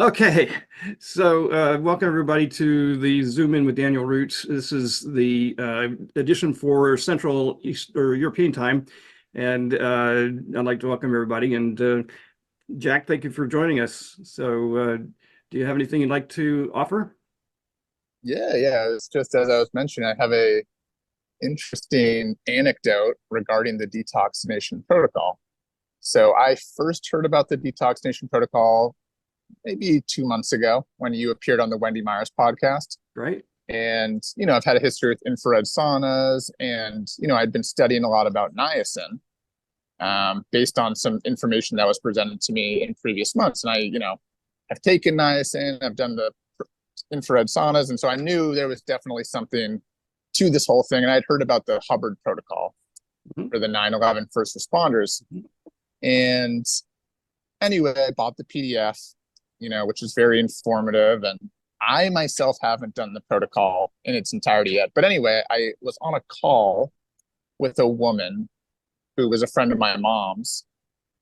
Okay, so welcome everybody to the Zoom In with Daniel Roots. This is the edition for Central East or European time, and I'd like to welcome everybody. And Jack, thank you for joining us. So, do you have anything you'd like to offer? Yeah. It's just as I was mentioning, I have a interesting anecdote regarding the Detox Nation Protocol. So I first heard about the Detox Nation Protocol maybe 2 months ago when you appeared on the Wendy Myers podcast. Right? And, I've had a history with infrared saunas and, I'd been studying a lot about niacin based on some information that was presented to me in previous months. And I've taken niacin, I've done the infrared saunas. And so I knew there was definitely something to this whole thing. And I'd heard about the Hubbard protocol Mhm. for the 9/11 first responders. Mhm. And anyway, I bought the PDF, which is very informative. And I myself haven't done the protocol in its entirety yet. But anyway, I was on a call with a woman who was a friend of my mom's.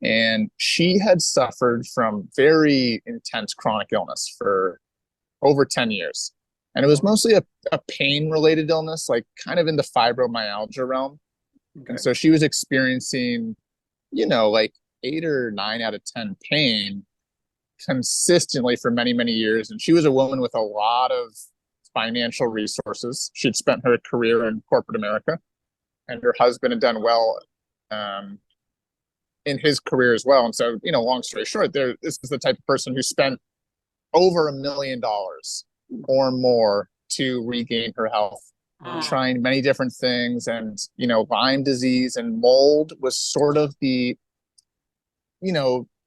And she had suffered from very intense chronic illness for over 10 years. And it was mostly a pain related illness, like kind of in the fibromyalgia realm. And Okay. so she was experiencing, like 8 or 9 out of 10 pain consistently for many, many years. And she was a woman with a lot of financial resources. She'd spent her career in corporate America, and her husband had done well um, in his career as well. And so, long story short, this is the type of person who spent over $1 million or more to regain her health, Wow. trying many different things. And, Lyme disease and mold was sort of the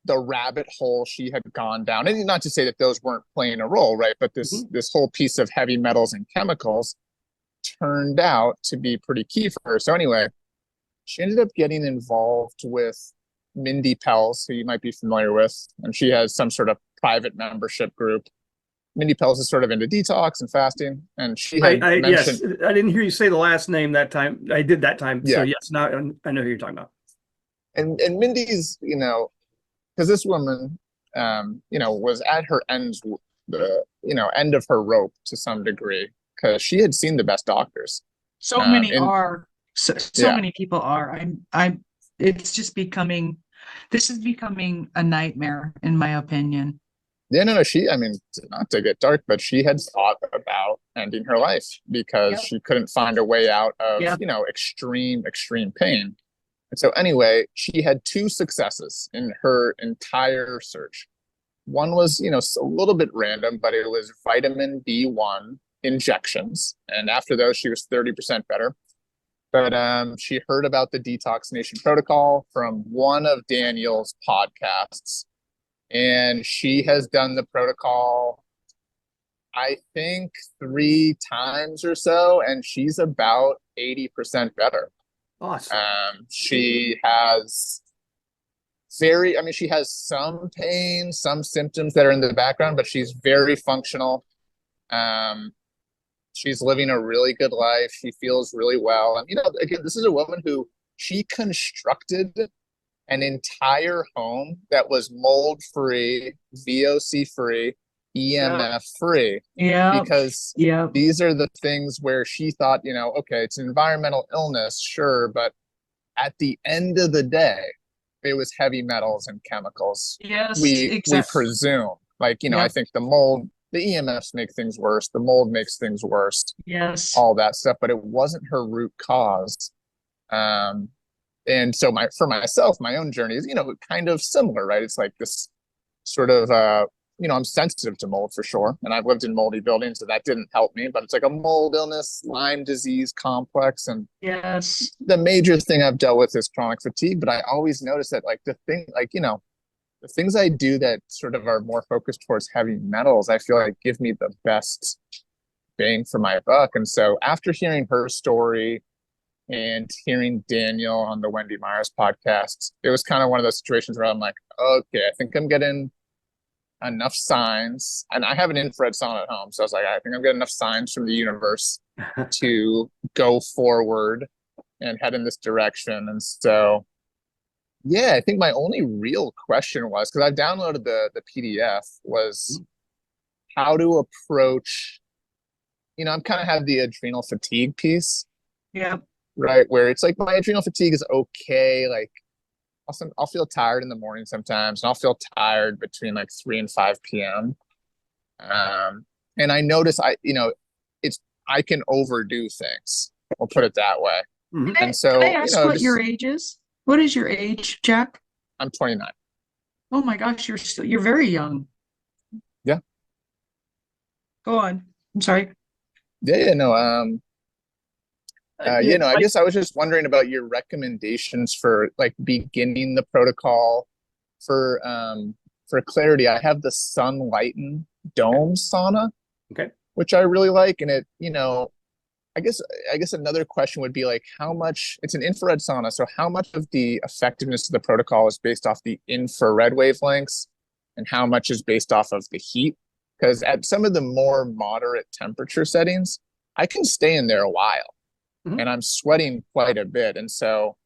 rabbit hole she had gone down. And not to say that those weren't playing a role, right? But this Mhm. this whole piece of heavy metals and chemicals turned out to be pretty key for her. So anyway, she ended up getting involved with Mindy Pels, who you might be familiar with, and she has some sort of private membership group. Mindy Pels is sort of into detox and fasting, and she had Yes, mentioned, I didn't hear you say the last name that time. I did that time. So yeah, yes, now I know who you're talking about. and Mindy's, because this woman, was at her ends, the end of her rope to some degree, because she had seen the best doctors, So many and are. So yeah, many people are. It's just becoming, this is becoming a nightmare, in my opinion. yeah, no, she, I mean, not to get dark, but she had thought about ending her life because Yep. she couldn't find a way out of, Yep. extreme pain. And so, anyway, she had two successes in her entire search. One was, a little bit random, but it was vitamin B1 injections. And after those, she was 30% better. But she heard about the Detox Nation Protocol from one of Daniel's podcasts. And she has done the protocol, I think, 3 times or so. And she's about 80% better. Awesome. She has I mean, she has some pain, some symptoms that are in the background, but she's very functional. Um, she's living a really good life. She feels really well. And, again, this is a woman who she constructed an entire home that was mold free, VOC free, Yep. EMF free, Yep. because Yep. these are the things where she thought, okay, it's an environmental illness, sure, but at the end of the day, it was heavy metals and chemicals. Yes. We Exactly. presume, like, I Yep. think the mold, the EMFs make things worse, the mold makes things worse, Yes. all that stuff, but it wasn't her root cause. Um, and so for myself, my own journey is, kind of similar, right? It's like this sort of I'm sensitive to mold for sure. And I've lived in moldy buildings, so that didn't help me, but it's like a mold illness, Lyme disease complex. And Yes. the major thing I've dealt with is chronic fatigue, but I always notice that like the things I do that sort of are more focused towards heavy metals, I feel like give me the best bang for my buck. And so after hearing her story and hearing Daniel on the Wendy Myers podcast, it was kind of one of those situations where I'm like, okay, I think I'm getting enough signs. And I have an infrared sauna at home. So I was like, I think I'm getting enough signs from the universe to go forward and head in this direction. And so Yeah, I think my only real question was, because I downloaded the PDF, was how to approach, I'm kind of have the adrenal fatigue piece, Yeah. right? Where it's like my adrenal fatigue is okay. Like I'll feel tired in the morning sometimes, and I'll feel tired between like 3 and 5 p.m. And I notice it's I can overdo things. We'll put it that way. Mhm. And Can I so, ask what your just age is? What is your age, Jack? I'm 29. Oh my gosh, you're very young. Yeah. Go on. I'm sorry. Yeah, yeah, no. Yeah, I like, guess I was just wondering about your recommendations for like beginning the protocol for clarity. I have the Sunlighten okay, Dome sauna, okay. which I really like, and I guess another question would be like how much it's an infrared sauna, so how much of the effectiveness of the protocol is based off the infrared wavelengths and how much is based off of the heat? Because at some of the more moderate temperature settings, I can stay in there a while Mhm. and I'm sweating quite a bit. And so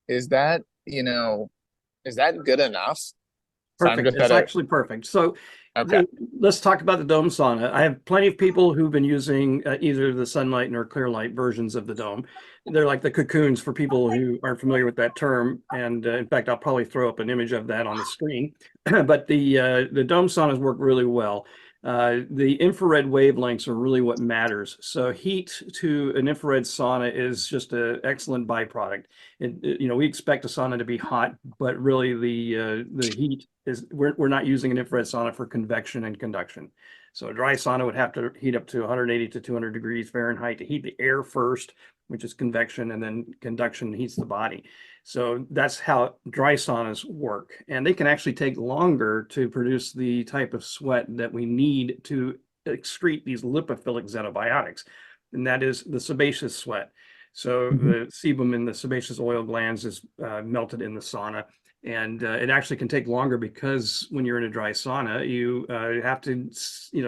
is that, is that good enough? So I'm Perfect. just It's at a actually perfect. So okay. let's talk about the dome sauna. I have plenty of people who've been using either the sunlight or clear light versions of the dome. They're like the cocoons for people who aren't familiar with that term. And in fact, I'll probably throw up an image of that on the screen. But the dome saunas work really well. The infrared wavelengths are really what matters. So heat to an infrared sauna is just an excellent byproduct. We expect a sauna to be hot, but really the heat is we're not using an infrared sauna for convection and conduction. So a dry sauna would have to heat up to 180 to 200 degrees Fahrenheit to heat the air first, which is convection, and then conduction heats the body. So that's how dry saunas work. And they can actually take longer to produce the type of sweat that we need to excrete these lipophilic xenobiotics. And that is the sebaceous sweat. So Mhm. the sebum in the sebaceous oil glands is melted in the sauna. And it actually can take longer because when you're in a dry sauna, you have to,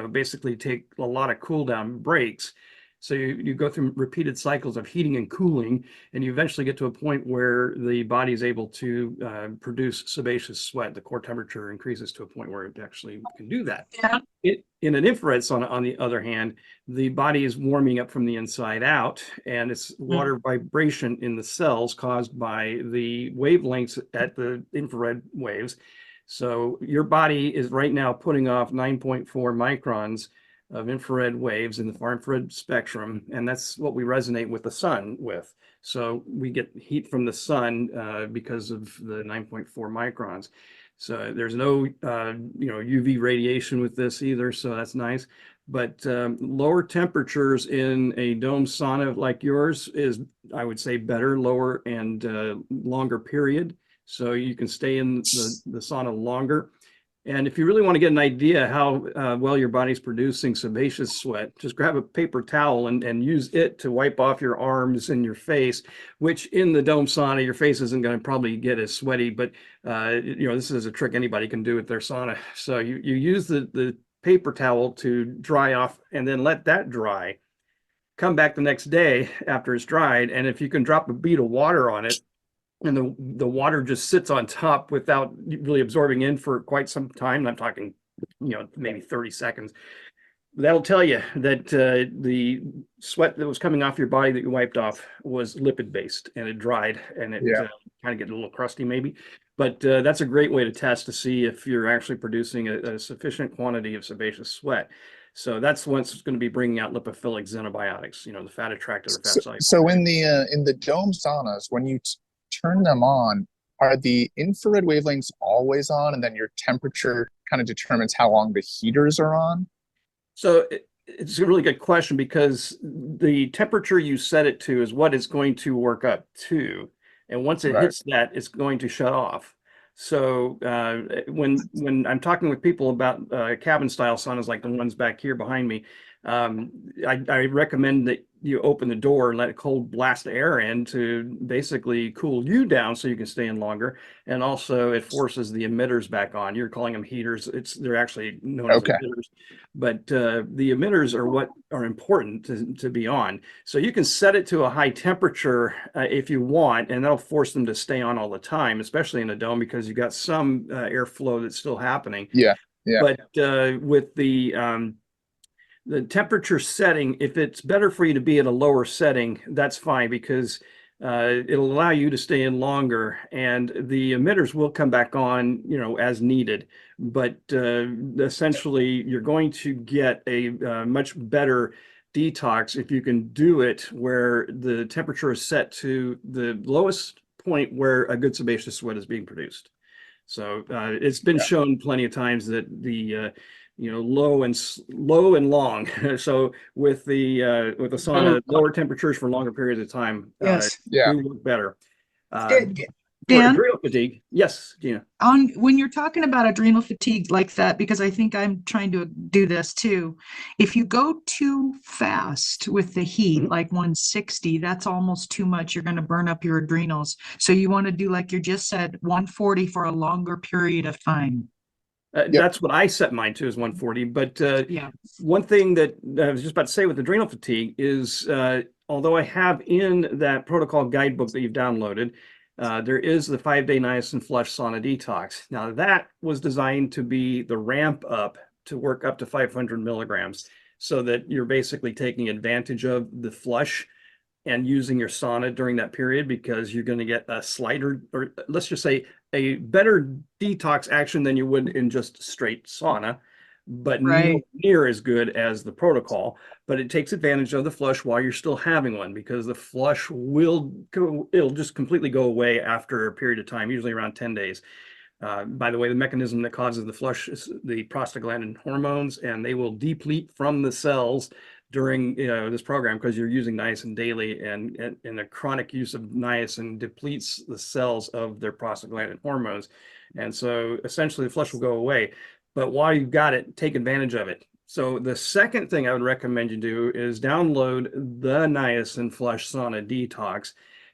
basically take a lot of cool down breaks. So you go through repeated cycles of heating and cooling, and you eventually get to a point where the body is able to produce sebaceous sweat. The core temperature increases to a point where it actually can do that. Yeah. In an infrared sauna, on the other hand, the body is warming up from the inside out, and it's water vibration in the cells caused by the wavelengths at the infrared waves. So your body is right now putting off 9.4 microns of infrared waves in the far infrared spectrum, and that's what we resonate with the sun with. So we get heat from the sun because of the 9.4 microns. So there's no, UV radiation with this either, so that's nice. But lower temperatures in a dome sauna like yours is, I would say, better, lower and longer period. So you can stay in the sauna longer. And if you really want to get an idea how well your body's producing sebaceous sweat, just grab a paper towel and use it to wipe off your arms and your face, which in the dome sauna, your face isn't going to probably get as sweaty, but this is a trick anybody can do with their sauna. So you use the paper towel to dry off and then let that dry. Come back the next day after it's dried, and if you can drop a bead of water on it, and the water just sits on top without really absorbing in for quite some time. I'm talking, maybe 30 seconds. That'll tell you that the sweat that was coming off your body that you wiped off was lipid based and it dried and it Yeah. kind of get a little crusty maybe. But that's a great way to test to see if you're actually producing a sufficient quantity of sebaceous sweat. So that's what's going to be bringing out lipophilic xenobiotics, the fat attracted or fat soluble. So in the dome saunas, when you turn them on, are the infrared wavelengths always on, and then your temperature kind of determines how long the heaters are on? So it's a really good question because the temperature you set it to is what it's going to work up to. And once it Right. hits that, it's going to shut off. So when I'm talking with people about cabin style saunas like the ones back here behind me, I recommend that you open the door and let a cold blast air in to basically cool you down so you can stay in longer. And also it forces the emitters back on. You're calling them heaters. They're actually known as Okay. emitters, but the emitters are what are important to be on. So you can set it to a high temperature if you want, and that'll force them to stay on all the time, especially in a dome, because you've got some airflow that's still happening. Yeah. Yeah. But with the temperature setting, if it's better for you to be at a lower setting, that's fine, because it'll allow you to stay in longer, and the emitters will come back on, as needed. But essentially, you're going to get a much better detox if you can do it where the temperature is set to the lowest point where a good sebaceous sweat is being produced. So it's been Yeah. shown plenty of times that the low and long. So with the sauna, lower temperatures for longer periods of time Yes. Yeah. do work better. Dan, For adrenal fatigue, yes, Gina. on when you're talking about adrenal fatigue like that, because I think I'm trying to do this too. If you go too fast with the heat, Mhm. like 160, that's almost too much. You're going to burn up your adrenals. So you want to do, like you just said, 140 for a longer period of time. Yep. That's what I set mine to, is 140. But Yeah. one thing that I was just about to say with adrenal fatigue is, although I have in that protocol guidebook that you've downloaded, there is the 5-day niacin flush sauna detox. Now that was designed to be the ramp up to work up to 500 milligrams, so that you're basically taking advantage of the flush and using your sauna during that period, because you're going to get a slighter, or let's just say a better detox action than you would in just straight sauna, but nowhere Right. near as good as the protocol. But it takes advantage of the flush while you're still having one, because the flush it'll just completely go away after a period of time, usually around 10 days. By the way, the mechanism that causes the flush is the prostaglandin hormones, and they will deplete from the cells during this program, because you're using niacin daily, and the chronic use of niacin depletes the cells of their prostaglandin hormones. And so essentially the flush will go away. But while you've got it, take advantage of it. So the second thing I would recommend you do is download the Niacin Flush Sauna Detox.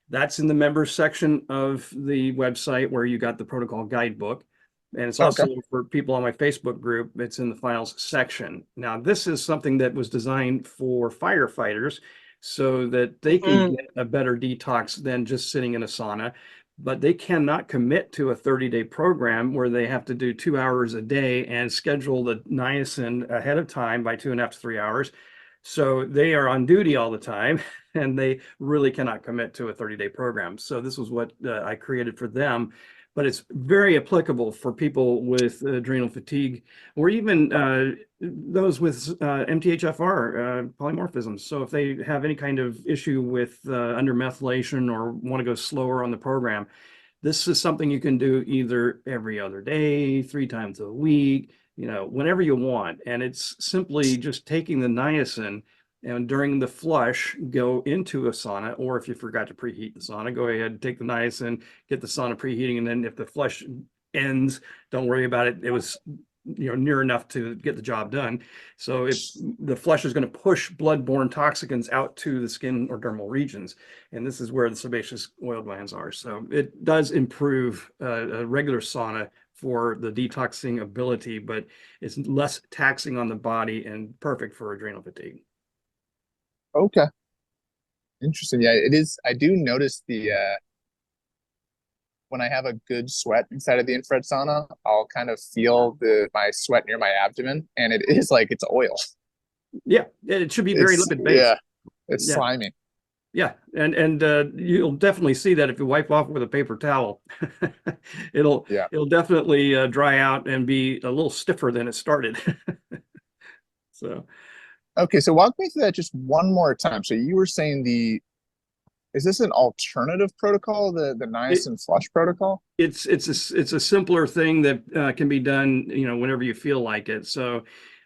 That's in the members section of the website where you got the protocol guidebook. And it's also Okay. for people on my Facebook group, it's in the files section. Now, this is something that was designed for firefighters so that they can get a better detox than just sitting in a sauna. But they cannot commit to a 30-day program where they have to do 2 hours a day and schedule the niacin ahead of time by 2.5 to 3 hours. So they are on duty all the time, and they really cannot commit to a 30-day program. So this was what I created for them. But it's very applicable for people with adrenal fatigue, or even those with MTHFR polymorphisms. So if they have any kind of issue with undermethylation or want to go slower on the program, this is something you can do either every other day, 3 times a week, whenever you want. And it's simply just taking the niacin, and during the flush, go into a sauna, or if you forgot to preheat the sauna, go ahead, take the niacin, get the sauna preheating, and then if the flush ends, don't worry about it. It was near enough to get the job done. So if the flush is going to push blood-borne toxins out to the skin or dermal regions, and this is where the sebaceous oil glands are. So it does improve a regular sauna for the detoxing ability, but it's less taxing on the body and perfect for adrenal fatigue. Okay. Interesting. Yeah, it is. I do notice the when I have a good sweat inside of the infrared sauna, I'll kind of feel my sweat near my abdomen, and it is like it's oil. Yeah, it should be very lipid based. Yeah, it's Yeah, slimy. yeah, and you'll definitely see that if you wipe off with a paper towel. it'll Yeah. it'll definitely dry out and be a little stiffer than it started. So Okay, so walk me through that just one more time. So you were saying is this an alternative protocol, the it, niacin flush protocol? it's a simpler thing that can be done, whenever you feel like it. So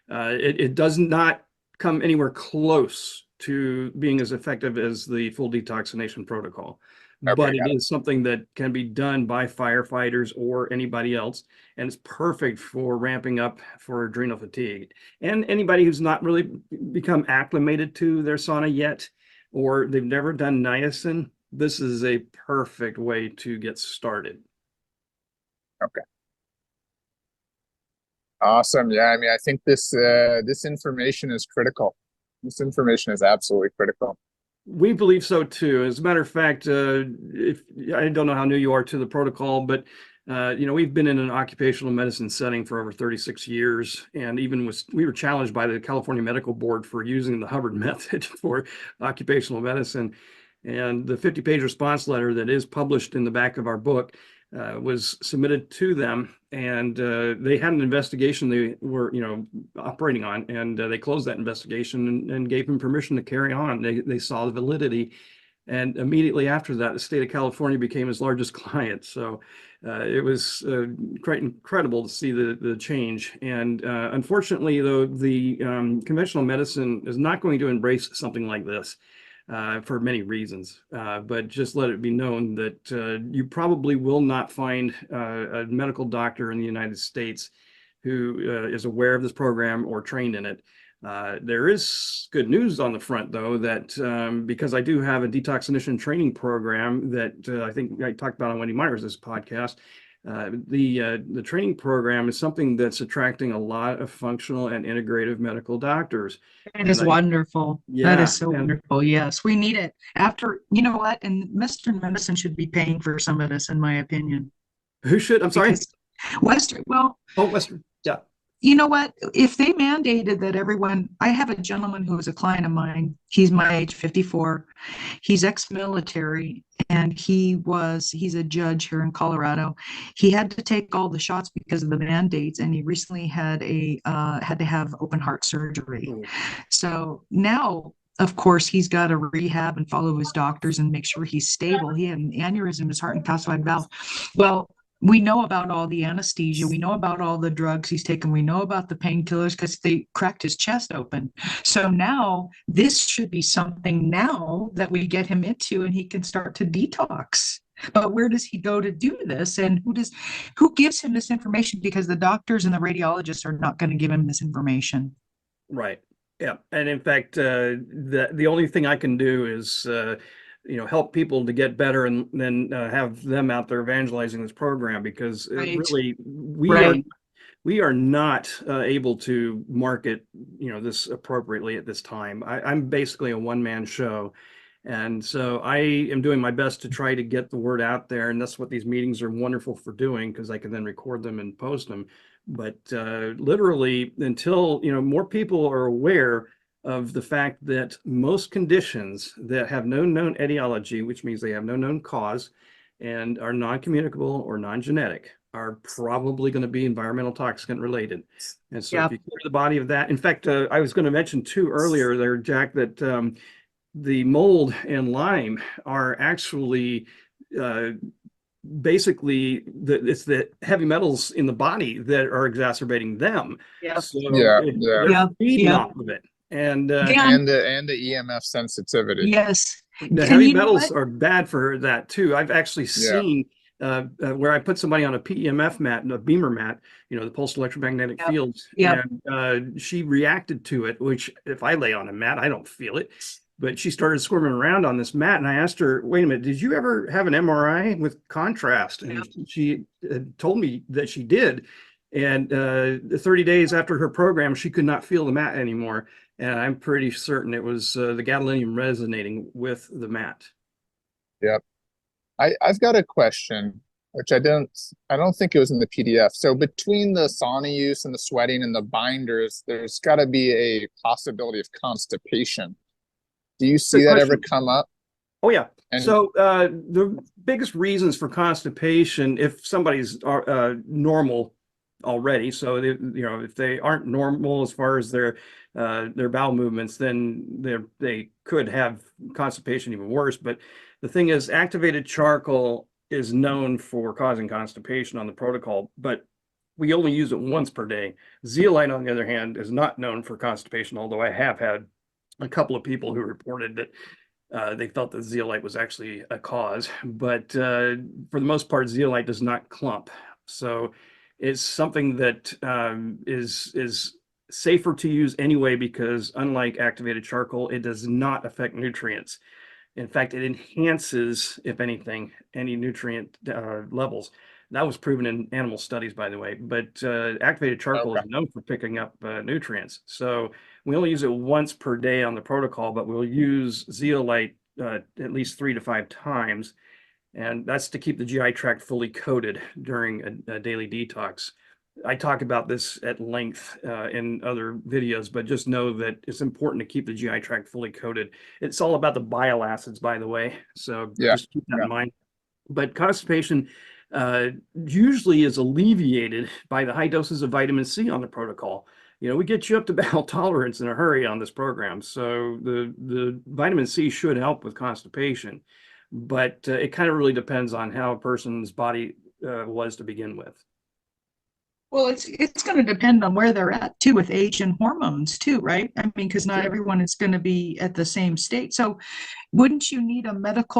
it does not come anywhere close to being as effective as the full detoxination protocol, but Okay, it got it. is something that can be done by firefighters or anybody else, and it's perfect for ramping up for adrenal fatigue. And anybody who's not really become acclimated to their sauna yet, or they've never done niacin, this is a perfect way to get started. Okay. Awesome. Yeah, I mean, I think this information is critical. This information is absolutely critical. We believe so too. As a matter of fact, if I don't know how new you are to the protocol, but we've been in an occupational medicine setting for over 36 years, and even we were challenged by the California Medical Board for using the Hubbard method for occupational medicine. And the 50-page response letter that is published in the back of our book was submitted to them, and they had an investigation they were, operating on, and they closed that investigation and gave them permission to carry on. They saw the validity, and immediately after that, the state of California became his largest client. So it was quite incredible to see the change. And unfortunately, though, the conventional medicine is not going to embrace something like this. For many reasons, but just let it be known that you probably will not find a medical doctor in the United States who is aware of this program or trained in it. There is good news on the front, though, that because I do have a detoxification training program that I think I talked about on Wendy Myers' podcast. The training program is something that's attracting a lot of functional and integrative medical doctors. That is wonderful. Yeah, that is so wonderful. Yes, we need it. After, you know what, and Western medicine should be paying for some of this, in my opinion. Who should? I'm sorry? Because Western, well, Oh, Western. Yeah. you know what? If they mandated that everyone, I have a gentleman who is a client of mine. He's my age, 54. He's ex-military, and he's a judge here in Colorado. He had to take all the shots because of the mandates, and he recently had to have open heart surgery. Ooh. So now, of course, he's got to rehab and follow his doctors and make sure he's stable. He had an aneurysm in his heart and calcified valve. Well, we know about all the anesthesia. We know about all the drugs he's taken. We know about the painkillers because they cracked his chest open. So now this should be something now that we get him into, and he can start to detox. But where does he go to do this? And who gives him this information? Because the doctors and the radiologists are not going to give him this information. Right. Yeah. And in fact, the only thing I can do is help people to get better, and then have them out there evangelizing this program, because really we are not able to market this appropriately at this time. I'm basically a one-man show, and so I am doing my best to try to get the word out there, and that's what these meetings are wonderful for doing, because I can then record them and post them. But literally, until more people are aware of the fact that most conditions that have no known etiology, which means they have no known cause and are non-communicable or non-genetic, are probably going to be environmental toxicant related. And so if you clear the body of that, in fact, I was going to mention too earlier there, Jack, that the mold and Lyme are actually basically it's the heavy metals in the body that are exacerbating them. So they're feeding off of it. And the EMF sensitivity. Yes. The heavy metals are bad for that too. I've actually seen where I put somebody on a PEMF mat and a beamer mat, the pulsed electromagnetic fields, and she reacted to it, which if I lay on a mat, I don't feel it. But she started squirming around on this mat, and I asked her, wait a minute, did you ever have an MRI with contrast? And she told me that she did. And 30 days after her program, she could not feel the mat anymore. And I'm pretty certain it was the gadolinium resonating with the mat. Yep. I've got a question, which I don't think it was in the PDF. So between the sauna use and the sweating and the binders, there's got to be a possibility of constipation. Do you see that ever come up? Oh, yeah. So the biggest reasons for constipation, if somebody's normal already, so if they aren't normal as far as their bowel movements, then they could have constipation even worse. But the thing is, activated charcoal is known for causing constipation on the protocol, but we only use it once per day. Zeolite, on the other hand, is not known for constipation, although I have had a couple of people who reported that they felt that zeolite was actually a cause. But for the most part, zeolite does not clump. So it's something that is safer to use anyway, because unlike activated charcoal, it does not affect nutrients. In fact, it enhances, if anything, any nutrient levels. That was proven in animal studies, by the way. But activated charcoal Okay. is known for picking up nutrients. So we only use it once per day on the protocol, but we'll use zeolite at least 3 to 5 times. And that's to keep the GI tract fully coated during a daily detox. I talk about this at length in other videos, but just know that it's important to keep the GI tract fully coated. It's all about the bile acids, by the way. So Yeah. just keep that Yeah. in mind. But constipation usually is alleviated by the high doses of vitamin C on the protocol. You know, we get you up to bowel tolerance in a hurry on this program. So the vitamin C should help with constipation, but it kind of really depends on how a person's body was to begin with. Well, it's going to depend on where they're at too, with age and hormones too, right? I mean, because not Sure. everyone is going to be at the same state. So, wouldn't you need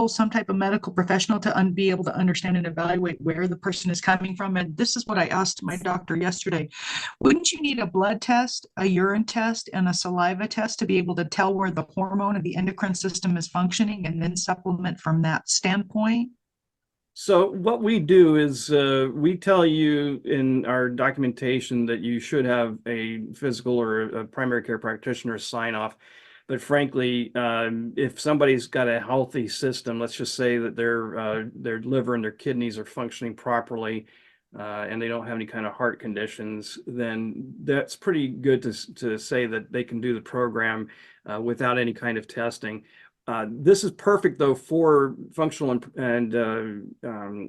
some type of medical professional to be able to understand and evaluate where the person is coming from? And this is what I asked my doctor yesterday. Wouldn't you need a blood test, a urine test, and a saliva test to be able to tell where the hormone of the endocrine system is functioning, and then supplement from that standpoint? So what we do is we tell you in our documentation that you should have a physical or a primary care practitioner sign off. But frankly, if somebody's got a healthy system, let's just say that their liver and their kidneys are functioning properly, and they don't have any kind of heart conditions, then that's pretty good to say that they can do the program without any kind of testing. This is perfect, though, for functional and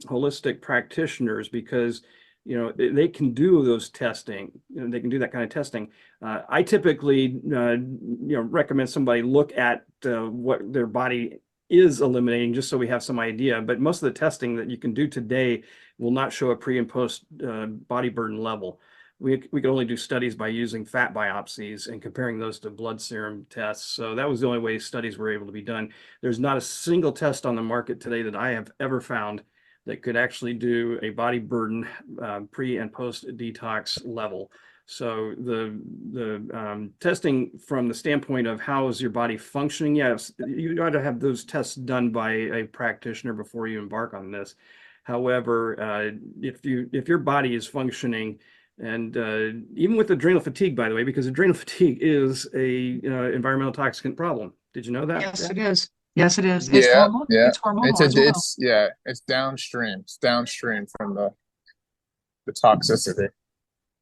holistic practitioners, because you know they can do those testing. You know, they can do that kind of testing. I typically recommend somebody look at what their body is eliminating, just so we have some idea. But most of the testing that you can do today will not show a pre and post body burden level. We could only do studies by using fat biopsies and comparing those to blood serum tests. So that was the only way studies were able to be done. There's not a single test on the market today that I have ever found that could actually do a body burden pre and post detox level. So the testing from the standpoint of how is your body functioning, yes, you got to have those tests done by a practitioner before you embark on this. However, if your body is functioning, and even with adrenal fatigue, by the way, because adrenal fatigue is a environmental toxicant problem. Did you know that? Yes, it is. Yes, it is. It's Yeah. hormonal. Yeah. It's hormonal as well. It's downstream. It's downstream from the toxicity.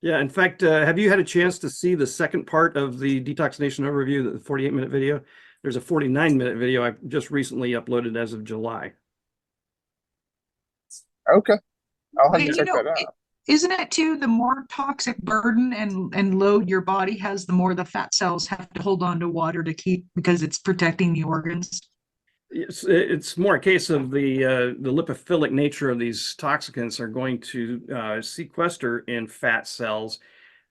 Yeah. In fact, have you had a chance to see the second part of the Detox Nation overview, the 48-minute video? There's a 49-minute video I just recently uploaded as of July. Okay. I'll have Well, to check that out. isn't it too, the more toxic burden and load your body has, the more the fat cells have to hold on to water to keep, because it's protecting the organs? It's more a case of the lipophilic nature of these toxicants are going to sequester in fat cells.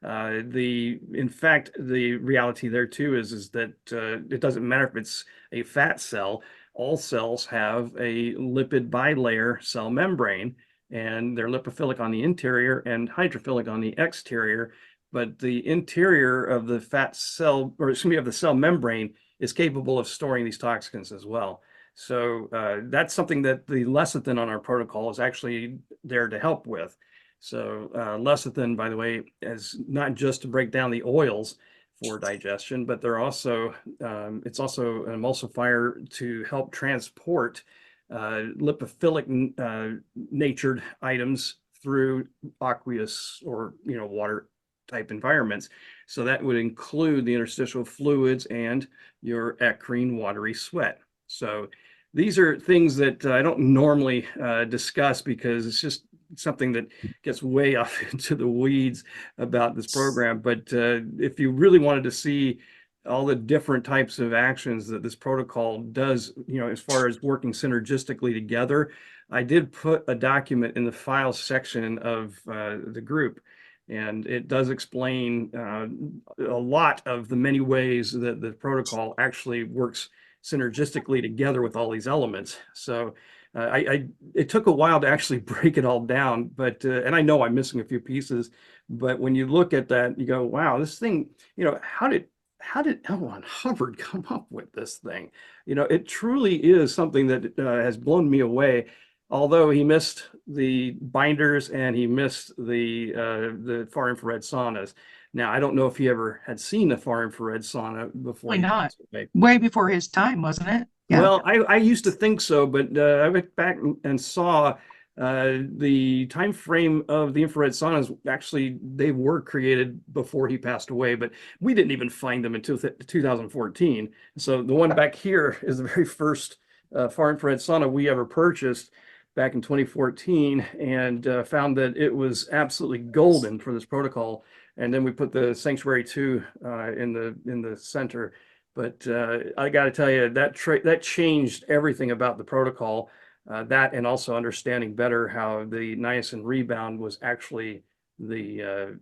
In fact, the reality there too is that it doesn't matter if it's a fat cell. All cells have a lipid bilayer cell membrane, and they're lipophilic on the interior and hydrophilic on the exterior. But the interior of the fat cell, or excuse me, of the cell membrane, is capable of storing these toxins as well. So that's something that the lecithin on our protocol is actually there to help with. So lecithin, by the way, is not just to break down the oils for digestion, but it's also an emulsifier to help transport lipophilic natured items through aqueous or water type environments. So that would include the interstitial fluids and your eccrine watery sweat. So these are things that I don't normally discuss, because it's just something that gets way off into the weeds about this program. But if you really wanted to see all the different types of actions that this protocol does, as far as working synergistically together, I did put a document in the files section of the group. And it does explain a lot of the many ways that the protocol actually works synergistically together with all these elements. So it took a while to actually break it all down, but and I know I'm missing a few pieces, but when you look at that, you go, wow, this thing, how did L. Ron Hubbard come up with this thing? It truly is something that has blown me away. Although he missed the binders and he missed the far infrared saunas. Now, I don't know if he ever had seen a far infrared sauna before Why he not? passed away. Way before his time, wasn't it? Yeah. Well, I used to think so, but I went back and saw the time frame of the infrared saunas. Actually, they were created before he passed away, but we didn't even find them until 2014. So the one back here is the very first far infrared sauna we ever purchased back in 2014, and found that it was absolutely golden for this protocol. And then we put the Sanctuary 2 in the center. But I got to tell you, that changed everything about the protocol. That, and also understanding better how the niacin rebound was actually the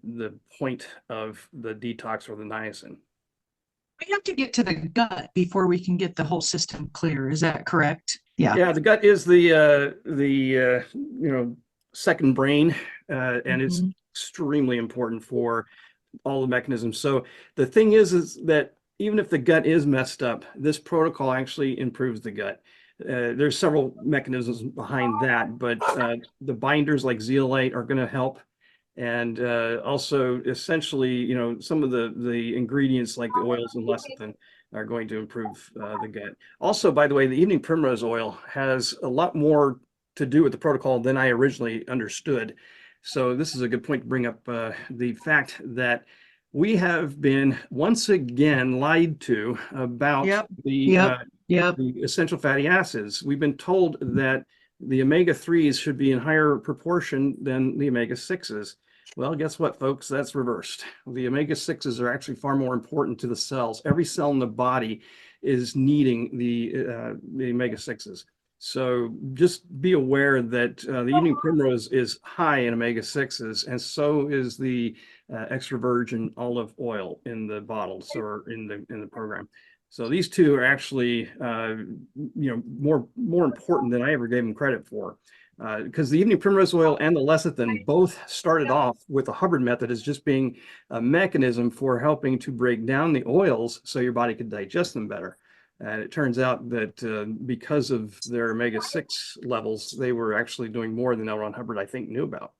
point of the detox or the niacin. We have to get to the gut before we can get the whole system clear. Is that correct? Yeah. Yeah, the gut is the second brain, and it's extremely important for all the mechanisms. So the thing is that even if the gut is messed up, this protocol actually improves the gut. There's several mechanisms behind that, but the binders like zeolite are going to help. And also, essentially, some of the ingredients like the oils and lecithin are going to improve the gut. Also, by the way, the evening primrose oil has a lot more to do with the protocol than I originally understood. So this is a good point to bring up the fact that we have been once again lied to about the essential fatty acids. We've been told that the omega-3s should be in higher proportion than the omega-6s. Well, guess what, folks? That's reversed. The omega-6s are actually far more important to the cells. Every cell in the body is needing the omega-6s. So just be aware that the evening primrose is high in omega-6s, and so is the extra virgin olive oil in the bottles or in the program. So these two are actually more important than I ever gave them credit for. Because the evening primrose oil and the lecithin both started off with the Hubbard method as just being a mechanism for helping to break down the oils so your body could digest them better. And it turns out that because of their omega-6 levels, they were actually doing more than L. Ron Hubbard, I think, knew about.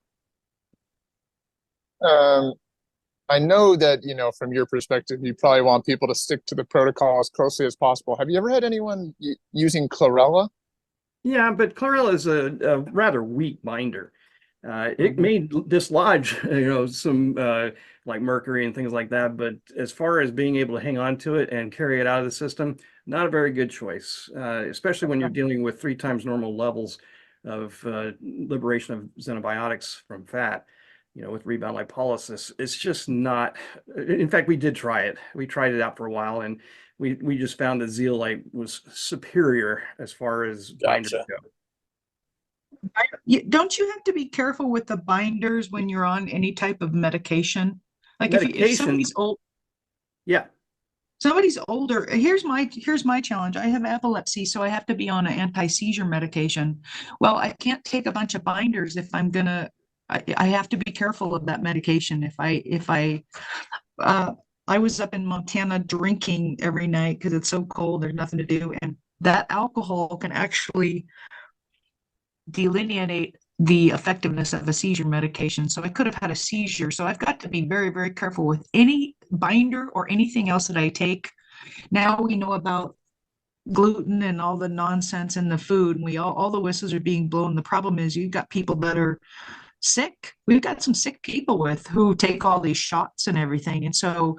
I know that, from your perspective, you probably want people to stick to the protocol as closely as possible. Have you ever had anyone using chlorella? Yeah, but chlorella is a rather weak binder. It may dislodge, some like mercury and things like that, but as far as being able to hang on to it and carry it out of the system, not a very good choice, especially when you're dealing with 3 times normal levels of liberation of xenobiotics from fat. With rebound lipolysis, it's just not. In fact, we did try it. We tried it out for a while, and we just found that zeolite was superior as far as binders go. Don't you have to be careful with the binders when you're on any type of medication? Like if somebody's old, yeah, somebody's older. Here's my challenge. I have epilepsy, so I have to be on an anti-seizure medication. Well, I can't take a bunch of binders if I'm gonna. I have to be careful of that medication. I was up in Montana drinking every night because it's so cold, there's nothing to do, and that alcohol can actually delineate the effectiveness of a seizure medication. So I could have had a seizure. So I've got to be very, very careful with any binder or anything else that I take. Now we know about gluten and all the nonsense in the food, and all the whistles are being blown. The problem is you've got people that are sick. We've got some sick people who take all these shots and everything. And so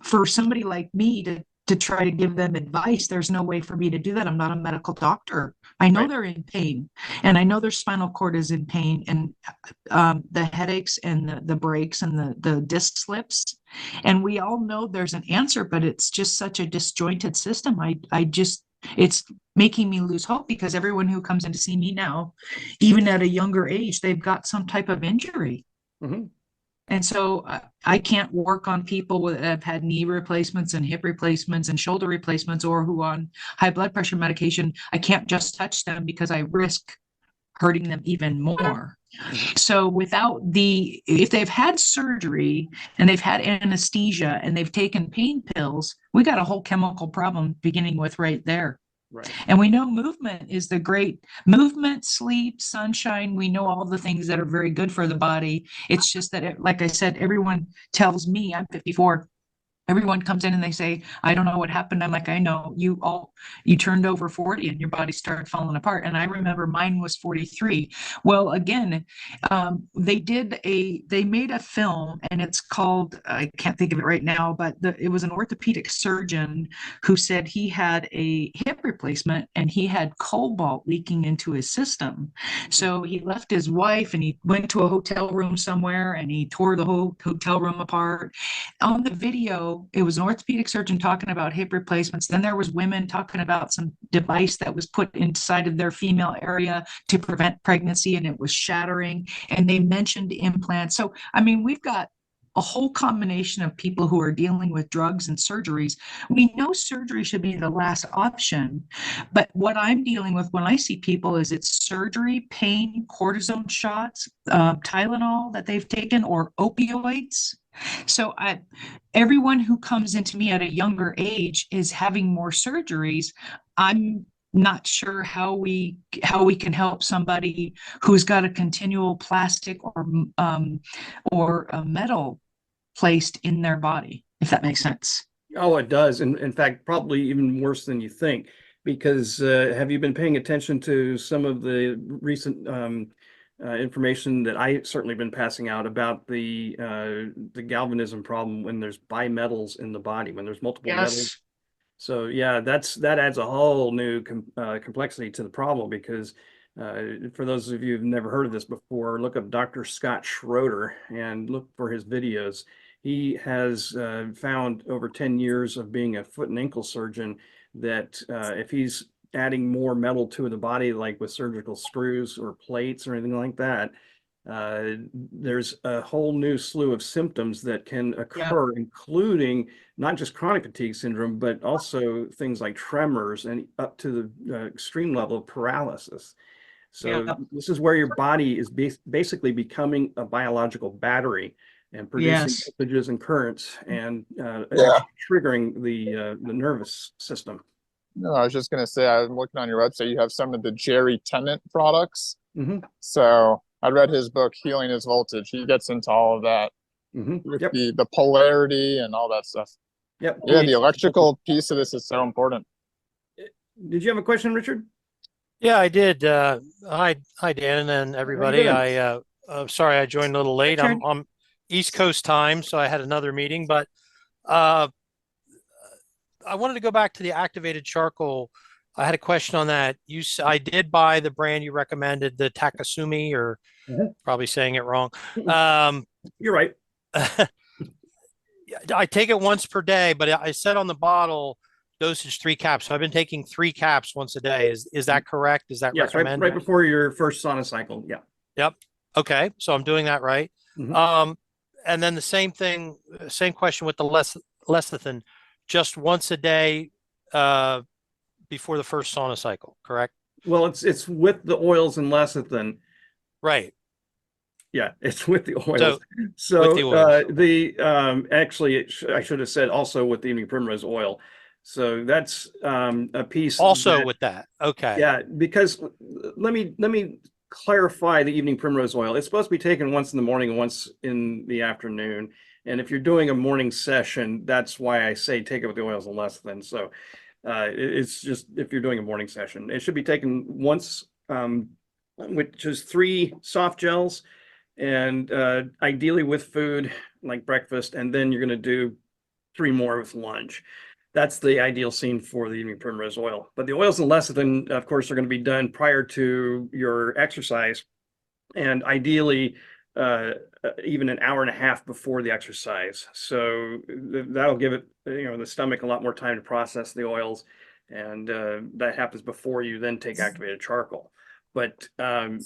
for somebody like me to try to give them advice, there's no way for me to do that. I'm not a medical doctor. I know they're in pain, and I know their spinal cord is in pain, and the headaches and the breaks and the disc slips. And we all know there's an answer, but it's just such a disjointed system. It's making me lose hope, because everyone who comes in to see me now, even at a younger age, they've got some type of injury. And so I can't work on people that have had knee replacements and hip replacements and shoulder replacements or who on high blood pressure medication. I can't just touch them because I risk hurting them even more. So if they've had surgery and they've had anesthesia and they've taken pain pills, we got a whole chemical problem beginning with right there. Right. And we know movement is the great movement, sleep, sunshine. We know all the things that are very good for the body. It's just that, like I said, everyone tells me, I'm 54. Everyone comes in and they say, I don't know what happened. I'm like, I know you turned over 40 and your body started falling apart. And I remember mine was 43. Well, again, they made a film and it's called, I can't think of it right now, but it was an orthopedic surgeon who said he had a hip replacement and he had cobalt leaking into his system. So he left his wife and he went to a hotel room somewhere and he tore the whole hotel room apart. On the video, it was an orthopedic surgeon talking about hip replacements. Then there was women talking about some device that was put inside of their female area to prevent pregnancy, and it was shattering. And they mentioned implants. So, I mean, we've got a whole combination of people who are dealing with drugs and surgeries. We know surgery should be the last option, but what I'm dealing with when I see people is it's surgery, pain, cortisone shots, Tylenol that they've taken, or opioids. So everyone who comes into me at a younger age is having more surgeries. I'm not sure how we can help somebody who's got a continual plastic or a metal placed in their body, if that makes sense. Oh, it does. And in fact, probably even worse than you think, because have you been paying attention to some of the recent information that I certainly been passing out about the galvanism problem when there's bimetals in the body, when there's multiple metals? So yeah, that adds a whole new complexity to the problem because for those of you who've never heard of this before, look up Dr. Scott Schroeder and look for his videos. He has found over 10 years of being a foot and ankle surgeon that if he's adding more metal to the body, like with surgical screws or plates or anything like that, there's a whole new slew of symptoms that can occur, including not just chronic fatigue syndrome, but also things like tremors and up to the extreme level of paralysis. So this is where your body is basically becoming a biological battery and producing voltages and currents and triggering the nervous system. No, I was just going to say, I'm looking on your website, you have some of the Jerry Tennant products. Mm-hmm. So I read his book, Healing His Voltage. He gets into all of that with the polarity and all that stuff. Yep. Yeah, the electrical piece of this is so important. Did you have a question, Richard? Yeah, I did. Hi, Dan, and everybody. Sorry, I joined a little late. I'm East Coast time, so I had another meeting, but I wanted to go back to the activated charcoal. I had a question on that. I did buy the brand you recommended, the Takasumi, or probably saying it wrong. You're right. I take it once per day, but I said on the bottle dosage 3 caps. So I've been taking 3 caps once a day. Is that correct? Is that recommended? Right before your first sauna cycle. Yeah. Yep. Okay. So I'm doing that right. And then the same question with the lecithin, just once a day before the first sauna cycle, correct? Well, it's with the oils and lecithin. Right. Yeah, it's with the oils. So actually, I should have said also with the evening primrose oil. So that's a piece. Also with that. Okay. Yeah, because let me clarify the evening primrose oil. It's supposed to be taken once in the morning and once in the afternoon. And if you're doing a morning session, that's why I say take it with the oils and lecithin. So it's just if you're doing a morning session, it should be taken once, which is 3 soft gels, and ideally with food like breakfast, and then you're going to do 3 more with lunch. That's the ideal scene for the evening primrose oil. But the oils and lecithin, of course, are going to be done prior to your exercise, and ideally even an hour and a half before the exercise. So that'll give it, the stomach a lot more time to process the oils, and that happens before you then take activated charcoal. But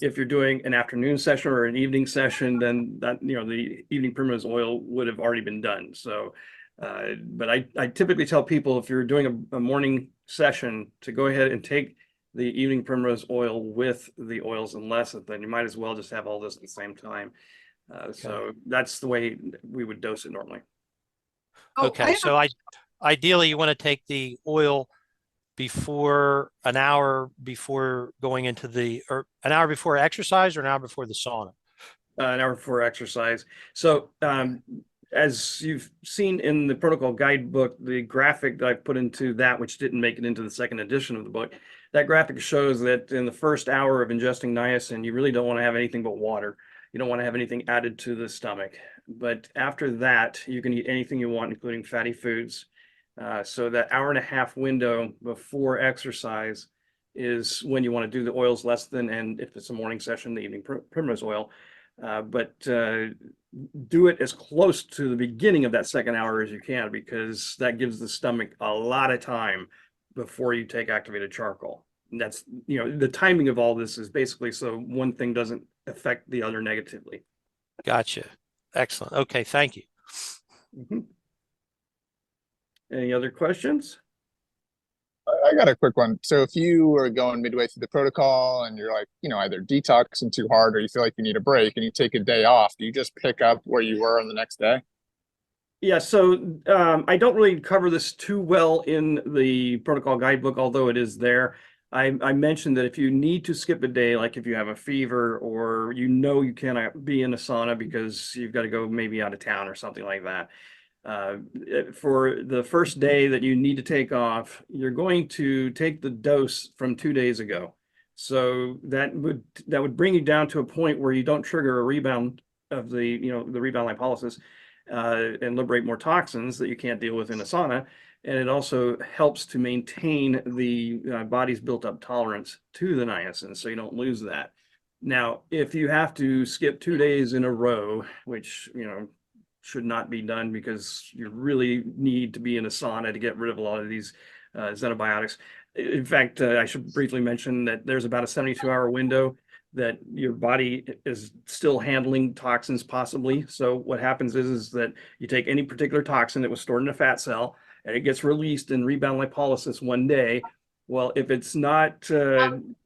if you're doing an afternoon session or an evening session, then that, the evening primrose oil would have already been done. So, but I typically tell people if you're doing a morning session to go ahead and take the evening primrose oil with the oils and lecithin, then you might as well just have all this at the same time. So that's the way we would dose it normally. Okay, so ideally you want to take the oil before an hour before going into or an hour before exercise or an hour before the sauna? An hour before exercise. So as you've seen in the protocol guidebook, the graphic that I put into that, which didn't make it into the second edition of the book, that graphic shows that in the first hour of ingesting niacin, you really don't want to have anything but water. You don't want to have anything added to the stomach. But after that, you can eat anything you want, including fatty foods. So that hour and a half window before exercise is when you want to do the oils lecithin, and if it's a morning session, the evening primrose oil. But do it as close to the beginning of that second hour as you can, because that gives the stomach a lot of time before you take activated charcoal. And that's, the timing of all this is basically so one thing doesn't affect the other negatively. Gotcha. Excellent. Okay, thank you. Mm-hmm. Any other questions? I got a quick one. So if you were going midway through the protocol and you're like, either detoxing too hard or you feel like you need a break and you take a day off, do you just pick up where you were on the next day? Yeah, so I don't really cover this too well in the protocol guidebook, although it is there. I mentioned that if you need to skip a day, like if you have a fever or you cannot be in a sauna because you've got to go maybe out of town or something like that, for the first day that you need to take off, you're going to take the dose from 2 days ago. So that would bring you down to a point where you don't trigger a rebound of the rebound lipolysis and liberate more toxins that you can't deal with in a sauna. And it also helps to maintain the body's built up tolerance to the niacin, so you don't lose that. Now, if you have to skip 2 days in a row, which should not be done because you really need to be in a sauna to get rid of a lot of these xenobiotics. In fact, I should briefly mention that there's about a 72-hour window that your body is still handling toxins possibly. So what happens is that you take any particular toxin that was stored in a fat cell and it gets released in rebound lipolysis one day. Well, if it's not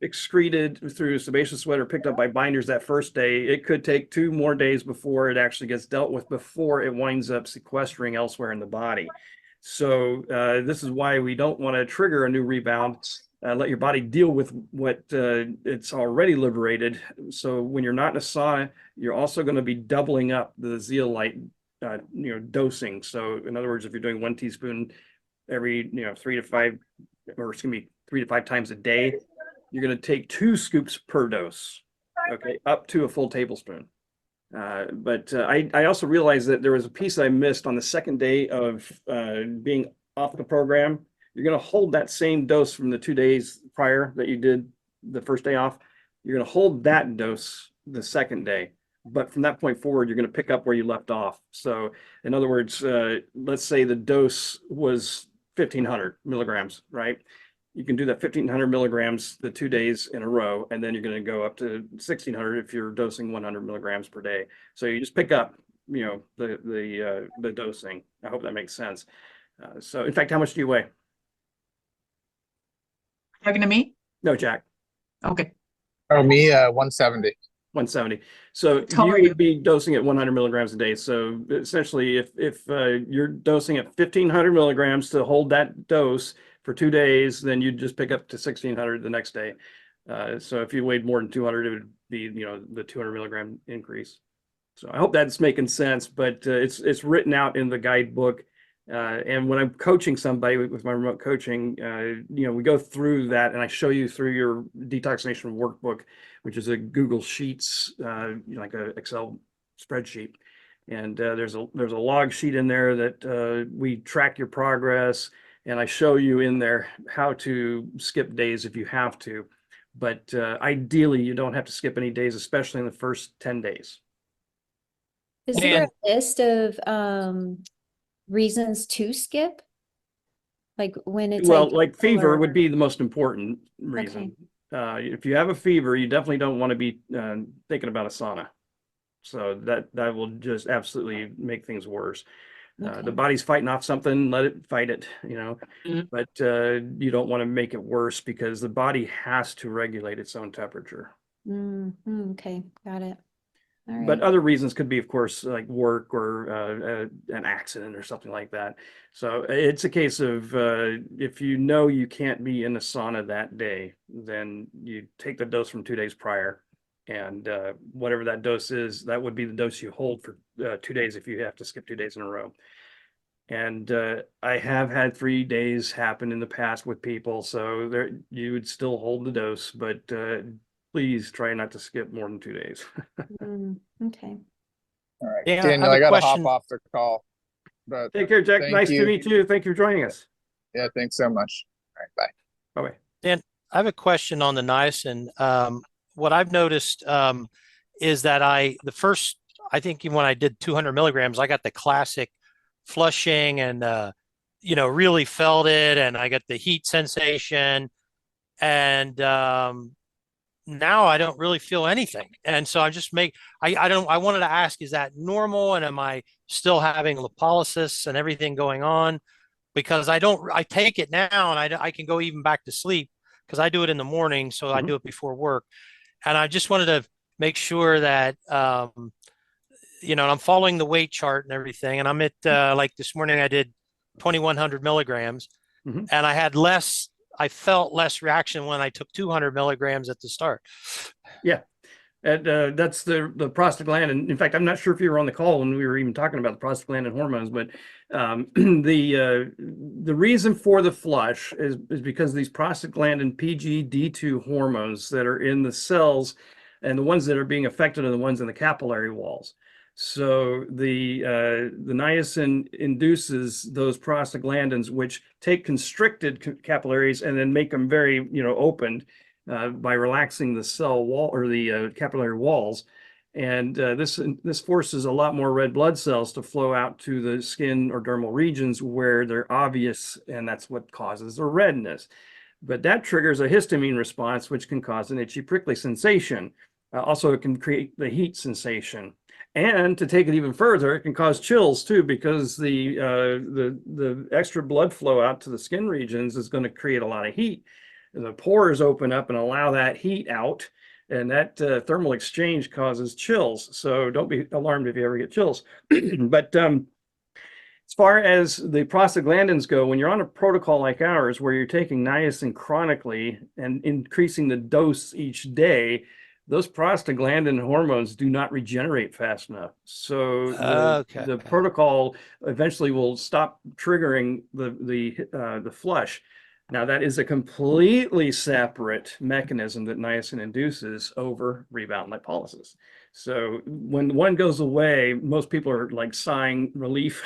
excreted through sebaceous sweat or picked up by binders that first day, it could take 2 more days before it actually gets dealt with, before it winds up sequestering elsewhere in the body. So this is why we don't want to trigger a new rebound. Let your body deal with what it's already liberated. So when you're not in a sauna, you're also going to be doubling up the zeolite dosing. So in other words, if you're doing 1 teaspoon every 3 to 5 times a day, you're going to take 2 scoops per dose, okay, up to a full tablespoon. But I also realized that there was a piece I missed on the second day of being off the program. You're going to hold that same dose from the 2 days prior that you did the first day off. You're going to hold that dose the second day. But from that point forward, you're going to pick up where you left off. So in other words, let's say the dose was 1,500 milligrams, right? You can do that 1,500 milligrams the 2 days in a row, and then you're going to go up to 1,600 if you're dosing 100 milligrams per day. So you just pick up, the dosing. I hope that makes sense. So in fact, how much do you weigh? Talking to me? No, Jack. Okay. Oh, me, 170. 170. So How you are would be dosing at 100 milligrams a day. So essentially, if you're dosing at 1,500 milligrams to hold that dose for 2 days, then you'd just pick up to 1,600 the next day. So if you weighed more than 200, it would be the 200 milligram increase. So I hope that's making sense, but it's written out in the guidebook. And when I'm coaching somebody with my remote coaching, we go through that and I show you through your Detox Nation workbook, which is a Google Sheets, like an Excel spreadsheet. And there's a log sheet in there that we track your progress. And I show you in there how to skip days if you have to. But ideally, you don't have to skip any days, especially in the first 10 days. Is there a list of reasons to skip? Like when it's Well, like fever would be the most important reason. if you have a fever, you definitely don't want to be thinking about a sauna. So that will just absolutely make things worse. Okay. The body's fighting off something, let it fight it, Mhm. but you don't want to make it worse because the body has to regulate its own temperature. Okay, got it. All But right. other reasons could be, of course, like work or an accident or something like that. So it's a case of if you know you can't be in the sauna that day, then you take the dose from 2 days prior. And whatever that dose is, that would be the dose you hold for 2 days if you have to skip 2 days in a row. And I have had 3 days happen in the past with people, so there you would still hold the dose, but please try not to skip more than 2 days. Okay. All right, Dan, I Daniel, have I a got to hop question. off the call, but Take care, Jack. thank Nice to you. meet you. Thank you for joining us. Yeah, thanks so much. All right, bye. Bye-bye. Dan, I have a question on the niacin. What I've noticed is that I think even when I did 200 milligrams, I got the classic flushing and really felt it, and I got the heat sensation, and now I don't really feel anything. And so I wanted to ask, is that normal? And am I still having lipolysis and everything going on? Because I take it now and I can go even back to sleep because I do it in the morning. So I do it before work. And I just wanted to make sure that, and I'm following the weight chart and everything. And I'm at, like this morning, I did 2,100 milligrams Mhm. and I felt less reaction when I took 200 milligrams at the start. Yeah. And that's the prostaglandin. In fact, I'm not sure if you were on the call when we were even talking about the prostaglandin hormones, but the reason for the flush is because these prostaglandin PGD2 hormones that are in the cells, and the ones that are being affected are the ones in the capillary walls. So the niacin induces those prostaglandins, which take constricted capillaries and then make them very, opened by relaxing the cell wall or the capillary walls. And this forces a lot more red blood cells to flow out to the skin or dermal regions where they're obvious, and that's what causes the redness. But that triggers a histamine response, which can cause an itchy, prickly sensation. Also, it can create the heat sensation. And to take it even further, it can cause chills too, because the extra blood flow out to the skin regions is going to create a lot of heat. And the pores open up and allow that heat out, and that thermal exchange causes chills. So don't be alarmed if you ever get chills. But as far as the prostaglandins go, when you're on a protocol like ours, where you're taking niacin chronically and increasing the dose each day, those prostaglandin hormones do not regenerate fast enough. So the protocol eventually will stop triggering the flush. Now, that is a completely separate mechanism that niacin induces over rebound lipolysis. So when one goes away, most people are like sighing relief.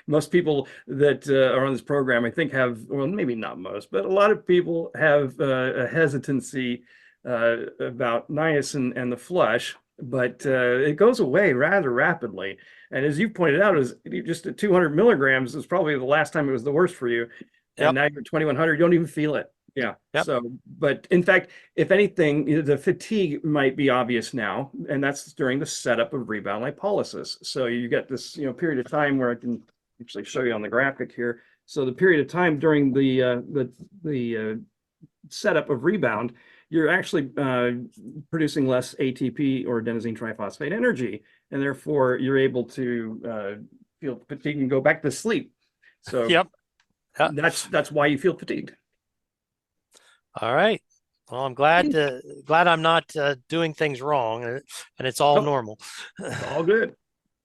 Most people that are on this program, I think, well, maybe not most, but a lot of people have a hesitancy about niacin and the flush, but it goes away rather rapidly. And as you pointed out, is just at 200 milligrams is probably the last time it was the worst for you. And now you're 2,100, you don't even feel it. Yeah. Yep. So, but in fact, if anything, the fatigue might be obvious now, and that's during the setup of rebound lipolysis. So you get this, period of time where I can actually show you on the graphic here. So the period of time during the setup of rebound, you're actually producing less ATP or adenosine triphosphate energy, and therefore you're able to feel fatigue and go back to sleep. So that's why you feel fatigued. All right. Well, I'm glad I'm not doing things wrong, and it's all normal. All good.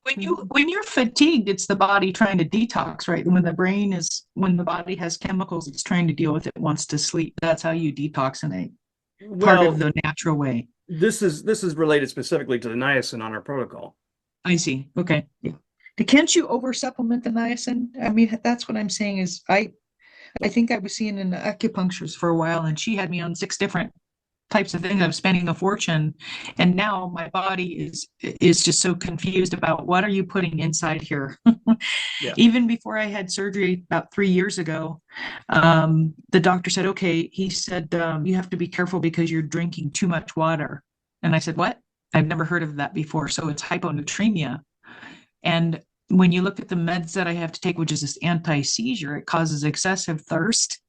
When you're fatigued, it's the body trying to detox, right? When the body has chemicals it's trying to deal with, it wants to sleep. That's how you detoxinate. Part of the natural way. This is related specifically to the niacin on our protocol. I see. Okay. Yeah. Can't you over supplement the niacin? I mean, that's what I'm saying is I think I was seeing an acupuncturist for a while, and she had me on 6 different types of things. I'm spending a fortune, and now my body is just so confused about what are you putting inside here. Yeah. Even before I had surgery about 3 years ago, the doctor said, okay, he said, you have to be careful because you're drinking too much water. And I said, what? I've never heard of that before. So it's hyponatremia. And when you look at the meds that I have to take, which is this anti-seizure, it causes excessive thirst.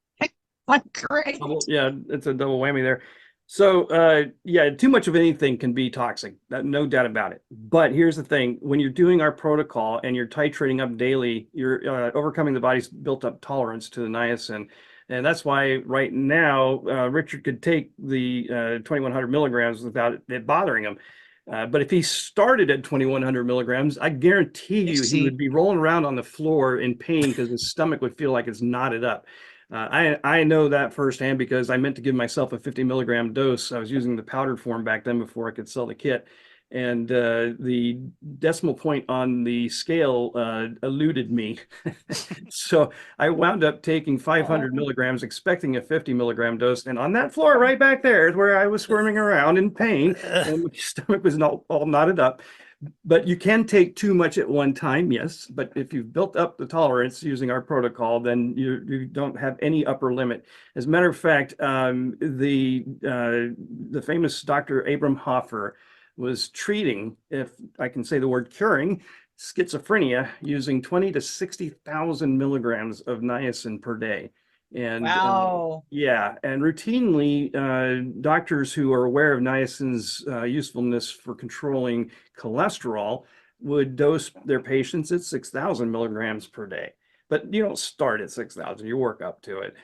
Like, great. Yeah, it's a double whammy there. So, yeah, too much of anything can be toxic, no doubt about it. But here's the thing, when you're doing our protocol and you're titrating up daily, you're overcoming the body's built up tolerance to the niacin. And that's why right now, Richard could take the 2,100 milligrams without it bothering him. But if he started at 2,100 milligrams, I guarantee you he would be rolling around on the floor in pain because his stomach would feel like it's knotted up. I know that firsthand because I meant to give myself a 50 milligram dose. I was using the powdered form back then before I could sell the kit. And the decimal point on the scale eluded me. So I wound up taking 500 milligrams, expecting a 50 milligram dose. And on that floor right back there is where I was squirming around in pain and my stomach was all knotted up. But you can take too much at one time, yes. But if you've built up the tolerance using our protocol, then you don't have any upper limit. As a matter of fact, the famous Dr. Abram Hoffer was treating, if I can say the word curing, schizophrenia using 20 to 60,000 milligrams of niacin per day. And wow. Yeah, and routinely, doctors who are aware of niacin's usefulness for controlling cholesterol would dose their patients at 6,000 milligrams per day. But you don't start at 6,000, you work up to it.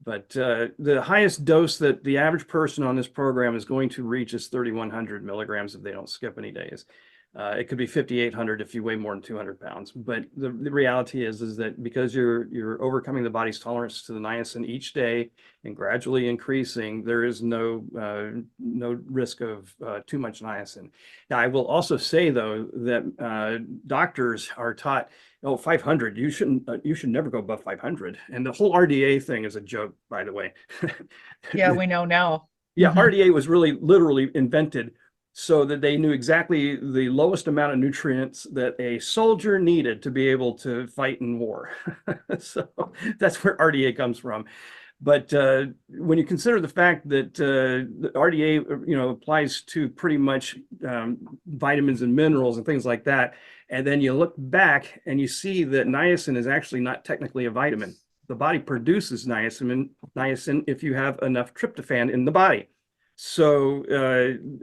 But the highest dose that the average person on this program is going to reach is 3,100 milligrams if they don't skip any days. It could be 5,800 if you weigh more than 200 pounds. But the reality is that because you're overcoming the body's tolerance to the niacin each day and gradually increasing, there is no risk of too much niacin. Now, I will also say though that doctors are taught, oh, 500, you should never go above 500. And the whole RDA thing is a joke, by the way. Yeah, we know now. Yeah, RDA was really literally invented so that they knew exactly the lowest amount of nutrients that a soldier needed to be able to fight in war. So that's where RDA comes from. But when you consider the fact that the RDA, applies to pretty much vitamins and minerals and things like that, and then you look back and you see that niacin is actually not technically a vitamin. The body produces niacin if you have enough tryptophan in the body. So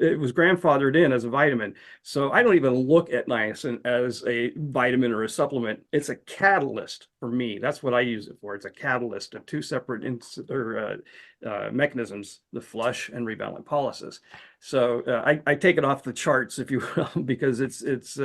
it was grandfathered in as a vitamin. So I don't even look at niacin as a vitamin or a supplement. It's a catalyst for me. That's what I use it for. It's a catalyst of two separate mechanisms, the flush and rebound lipolysis. So I take it off the charts, if you will, because it's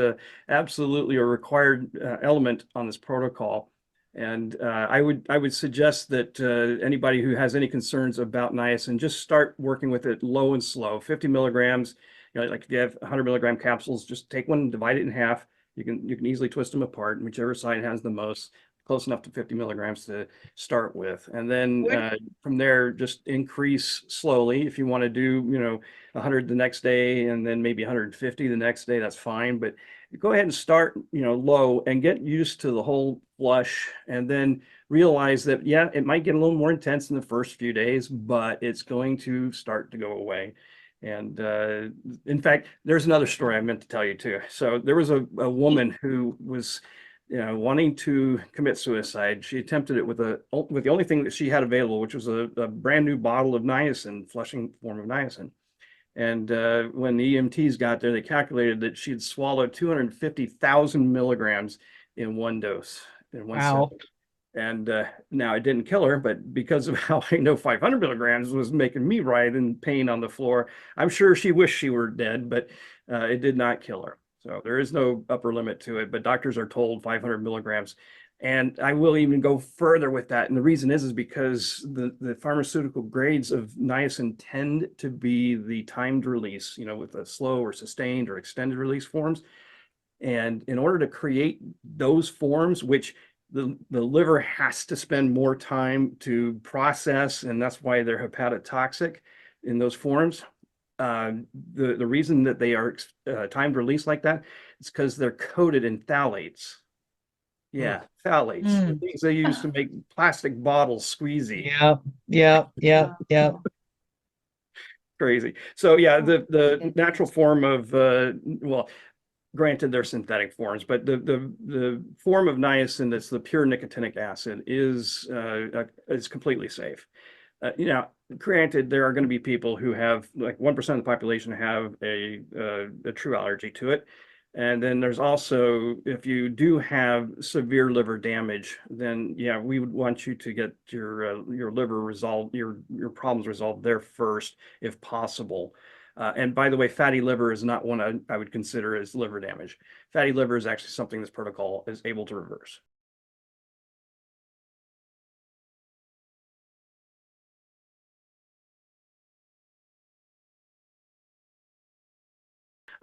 absolutely a required element on this protocol. And I would suggest that anybody who has any concerns about niacin, just start working with it low and slow. 50 milligrams, like if you have 100 milligram capsules, just take one and divide it in half. You can easily twist them apart, whichever side has the most, close enough to 50 milligrams to start with. And then from there, just increase slowly. If you want to do, 100 the next day and then maybe 150 the next day, that's fine. But go ahead and start, low and get used to the whole flush, and then realize that, yeah, it might get a little more intense in the first few days, but it's going to start to go away. And in fact, there's another story I meant to tell you too. So there was a woman who was wanting to commit suicide. She attempted it with the only thing that she had available, which was a brand new bottle of niacin, flushing form of niacin. And when the EMTs got there, they calculated that she had swallowed 250,000 milligrams in one dose, in one sitting. And now it didn't kill her, but because of how I know 500 milligrams was making me writhe in pain on the floor, I'm sure she wished she were dead, but it did not kill her. So there is no upper limit to it, but doctors are told 500 milligrams. And I will even go further with that. And the reason is because the pharmaceutical grades of niacin tend to be the timed release, with a slow or sustained or extended release forms. And in order to create those forms, which the liver has to spend more time to process, and that's why they're hepatotoxic, in those forms. The reason that they are timed release like that is because they're coated in phthalates. Yeah, phthalates, the things they use to make plastic bottles squeezy. Yeah. Crazy. So yeah, the natural form of well, granted they're synthetic forms, but the form of niacin that's the pure nicotinic acid is completely safe. Granted, there are going to be people who have, like, 1% of the population have a true allergy to it. And then there's also, if you do have severe liver damage, then yeah, we would want you to get your liver resolved, your problems resolved there first, if possible. And by the way, fatty liver is not one I would consider as liver damage. Fatty liver is actually something this protocol is able to reverse.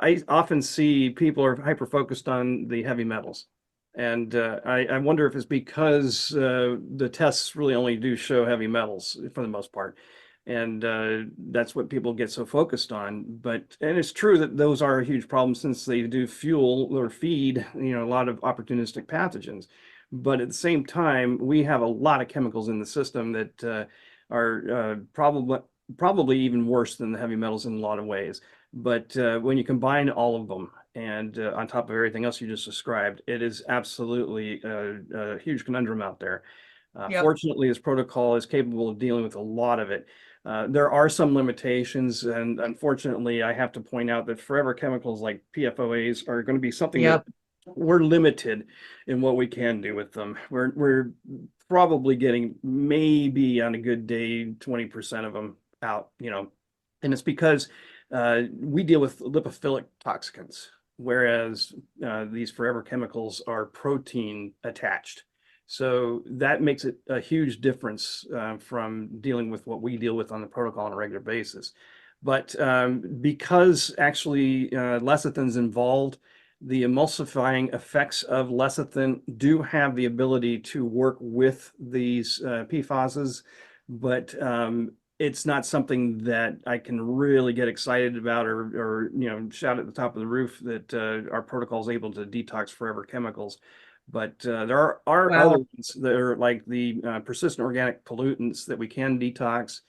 I often see people are hyper focused on the heavy metals. And I wonder if it's because the tests really only do show heavy metals for the most part. And that's what people get so focused on. And it's true that those are a huge problem, since they do fuel or feed, a lot of opportunistic pathogens. But at the same time, we have a lot of chemicals in the system that are probably even worse than the heavy metals in a lot of ways. But when you combine all of them, and on top of everything else you just described, it is absolutely a huge conundrum out there. Fortunately, this protocol is capable of dealing with a lot of it. There are some limitations, and unfortunately, I have to point out that forever chemicals like PFOAs are going to be something that we're limited in what we can do with them. We're probably getting, maybe on a good day, 20% of them out, and it's because we deal with lipophilic toxins, whereas these forever chemicals are protein attached. So that makes it a huge difference from dealing with what we deal with on the protocol on a regular basis. But because actually lecithin's involved, the emulsifying effects of lecithin do have the ability to work with these PFASs, but it's not something that I can really get excited about or shout at the top of the roof that our protocol is able to detox forever chemicals. But there are other ones that are like the persistent organic pollutants that we can detox.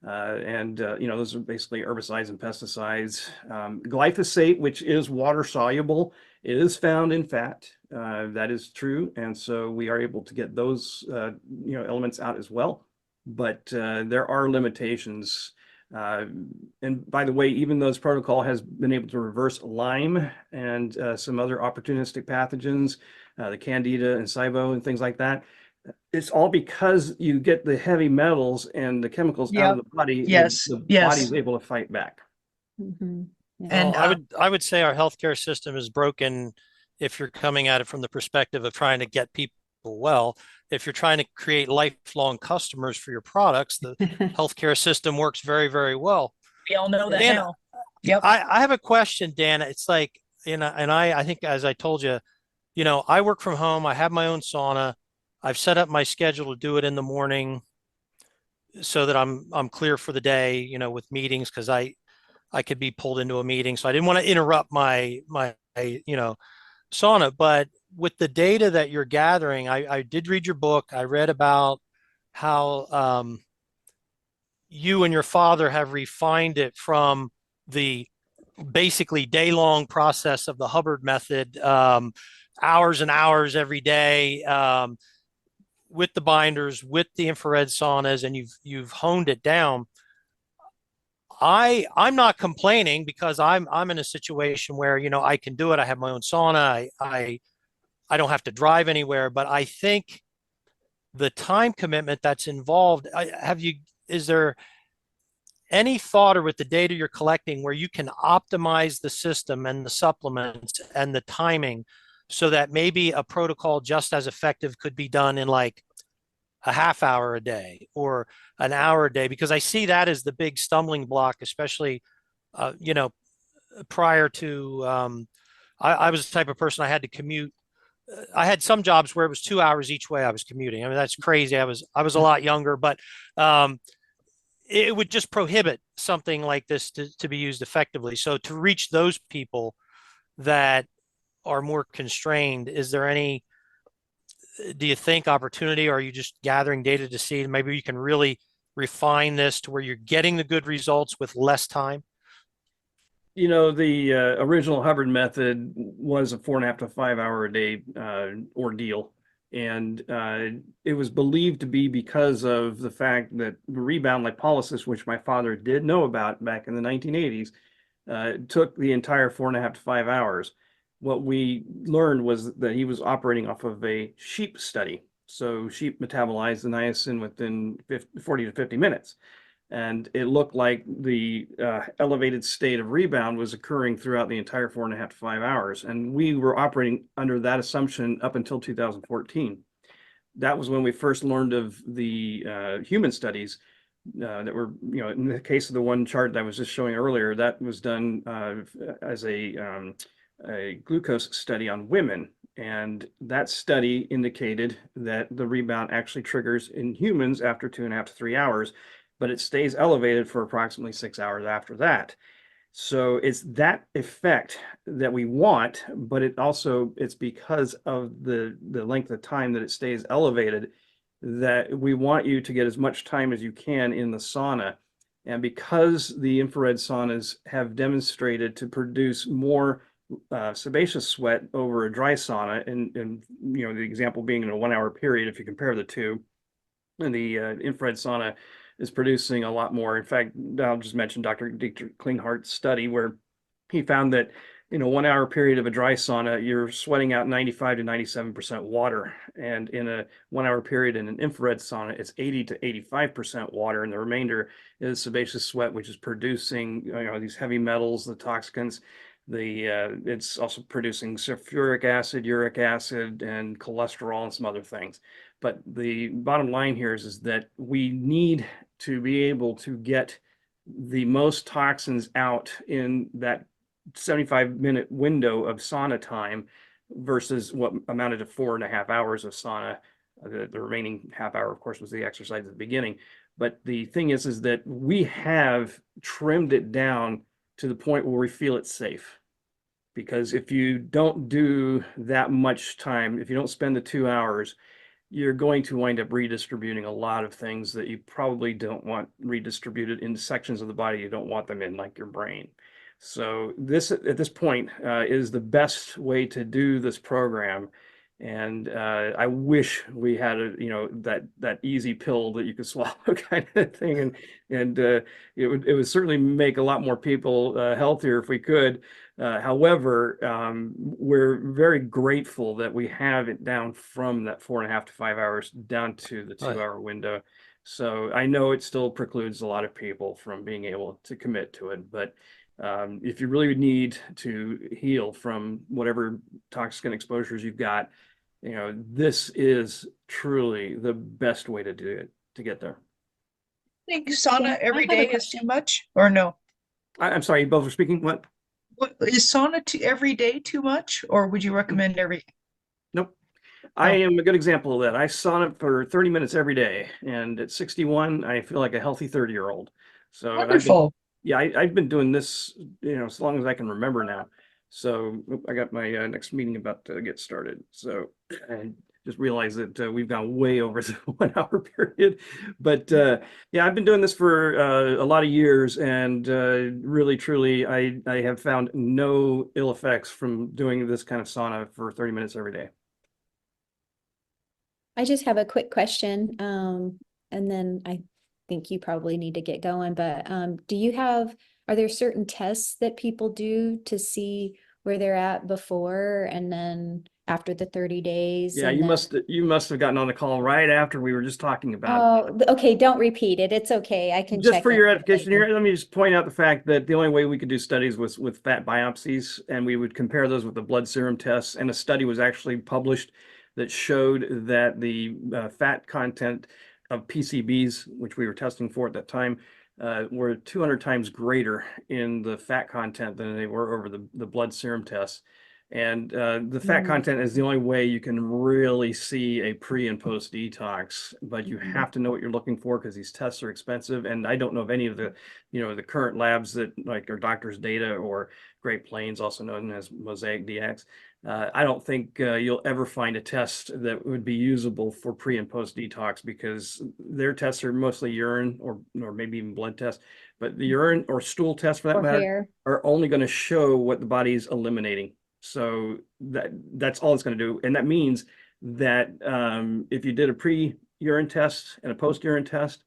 Those are basically herbicides and pesticides. Glyphosate, which is water soluble, is found in fat. That is true. And so we are able to get those elements out as well. But there are limitations. And by the way, even though this protocol has been able to reverse Lyme and some other opportunistic pathogens, the Candida and SIBO and things like that, it's all because you get the heavy metals and the chemicals out of the body. The body is able to fight back. Mhm. Yeah. And I would say our healthcare system is broken if you're coming at it from the perspective of trying to get people well. If you're trying to create lifelong customers for your products, the healthcare system works very, very well. We all know that Dan, now. Yep. I have a question, Dan. It's like, I think, as I told you, I work from home. I have my own sauna. I've set up my schedule to do it in the morning so that I'm clear for the day, with meetings, because I could be pulled into a meeting. So I didn't want to interrupt my sauna. But with the data that you're gathering, I did read your book. I read about how you and your father have refined it from the basically day-long process of the Hubbard method, hours and hours every day, with the binders, with the infrared saunas, and you've honed it down. I'm not complaining, because I'm in a situation where I can do it. I have my own sauna. I don't have to drive anywhere. But I think the time commitment that's involved, is there any thought, or with the data you're collecting, where you can optimize the system and the supplements and the timing so that maybe a protocol just as effective could be done in like a half hour a day or an hour a day? Because I see that as the big stumbling block, especially, prior to, I was the type of person, I had to commute. I had some jobs where it was 2 hours each way I was commuting. I mean, that's crazy. I was a lot younger, but it would just prohibit something like this to be used effectively. So to reach those people that are more constrained, is there any, do you think, opportunity, or are you just gathering data to see maybe you can really refine this to where you're getting the good results with less time? You know, the original Hubbard method was a 4.5 to 5 hour a day ordeal. And it was believed to be because of the fact that rebound lipolysis, which my father did know about back in the 1980s, took the entire 4.5 to 5 hours. What we learned was that he was operating off of a sheep study. So sheep metabolize the niacin within 40 to 50 minutes. And it looked like the elevated state of rebound was occurring throughout the entire 4.5 to 5 hours. And we were operating under that assumption up until 2014. That was when we first learned of the human studies that were, you know, in the case of the one chart that I was just showing earlier, that was done as a glucose study on women. And that study indicated that the rebound actually triggers in humans after 2.5 to 3 hours, but it stays elevated for approximately 6 hours after that. So it's that effect that we want, but it's because of the length of time that it stays elevated that we want you to get as much time as you can in the sauna. And because the infrared saunas have demonstrated to produce more sebaceous sweat over a dry sauna, and you know, the example being in a 1 hour period, if you compare the two, and the infrared sauna is producing a lot more. In fact, I'll just mention Dr. Dietrich Klinghart's study where he found that in a 1 hour period of a dry sauna, you're sweating out 95 to 97% water. And in a 1 hour period in an infrared sauna, it's 80 to 85% water. And the remainder is sebaceous sweat, which is producing, you know, these heavy metals, the toxins. It's also producing sulfuric acid, uric acid, and cholesterol and some other things. But the bottom line here is that we need to be able to get the most toxins out in that 75-minute window of sauna time versus what amounted to 4.5 hours of sauna. The remaining half hour, of course, was the exercise at the beginning. But the thing is that we have trimmed it down to the point where we feel it's safe. Because if you don't do that much time, if you don't spend the 2 hours, you're going to wind up redistributing a lot of things that you probably don't want redistributed in sections of the body you don't want them in, like your brain. So this, at this point, is the best way to do this program. And I wish we had that easy pill that you could swallow kind of thing, and it would certainly make a lot more people healthier if we could. However, we're very grateful that we have it down from that 4.5 to 5 hours down to the 2 hour window. So I know it still precludes a lot of people from being able to commit to it, but if you really need to heal from whatever toxin exposures you've got, you know, this is truly the best way to do it, to get there. Think sauna every I have a day is too much or no? I'm sorry, you both were speaking. What? Is sauna every day too much, or would you recommend every? Nope. I am a good example of that. I sauna for 30 minutes every day, and at 61, I feel like a healthy 30-year-old. So Wonderful. I've been doing this, you know, as long as I can remember now. So I got my next meeting about to get started. So I just realized that we've gone way over the 1 hour period. But yeah, I've been doing this for a lot of years, and really, truly, I have found no ill effects from doing this kind of sauna for 30 minutes every day. I just have a quick question, and then I think you probably need to get going, but are there certain tests that people do to see where they're at before and then after the 30 days? Yeah, you must have gotten on the call right after we were just talking about it. Oh, okay, don't repeat it. It's okay. I can Just check for it your edification later. here, let me just point out the fact that the only way we could do studies was with fat biopsies, and we would compare those with the blood serum tests. And a study was actually published that showed that the fat content of PCBs, which we were testing for at that time, were 200 times greater in the fat content than they were over the blood serum tests. And the fat content is the only way you can really see a pre and post detox, but you have to know what you're looking for because these tests are expensive. And I don't know of any of the, the current labs that like are Doctor's Data or Great Plains, also known as Mosaic DX. I don't think you'll ever find a test that would be usable for pre and post detox because their tests are mostly urine or maybe even blood tests. But the urine or stool tests, for that matter, are only going to show what the body's eliminating. So that's all it's going to do. And that means that if you did a pre-urine test and a post-urine test,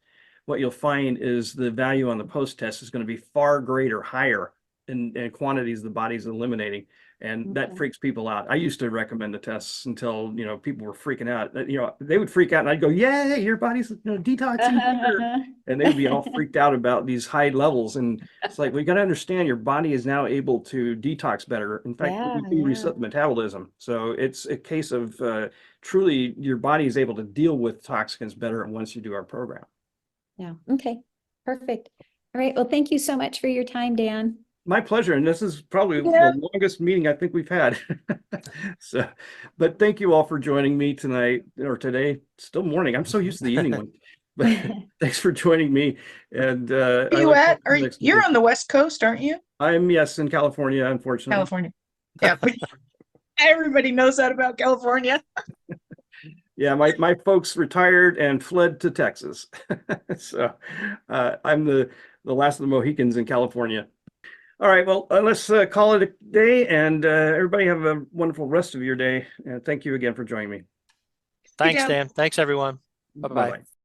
what you'll find is the value on the post test is going to be far greater, higher in quantities the body's eliminating. And that freaks people out. I used to recommend the tests until, people were freaking out. They would freak out and I'd go, yay, your body's detoxing. And they'd be all freaked out about these high levels. And it's like, we got to understand your body is now able to detox better. In fact, we reset the metabolism. So it's a case of truly your body is able to deal with toxins better once you do our program. Yeah. Okay. Perfect. All right. Well, thank you so much for your time, Dan. My pleasure. And this is probably the longest meeting I think we've had. So, but thank you all for joining me tonight or today. Still morning. I'm so used to the evening one. But thanks for joining me. And Where you at? You're on the West Coast, aren't you? I'm, yes, in California, unfortunately. California. Yeah. Everybody knows that about California. Yeah, my folks retired and fled to Texas. So I'm the last of the Mohicans in California. All right, well, let's call it a day, and everybody have a wonderful rest of your day. And thank you again for joining me. Thanks, Dan. Thanks, everyone. Bye-bye.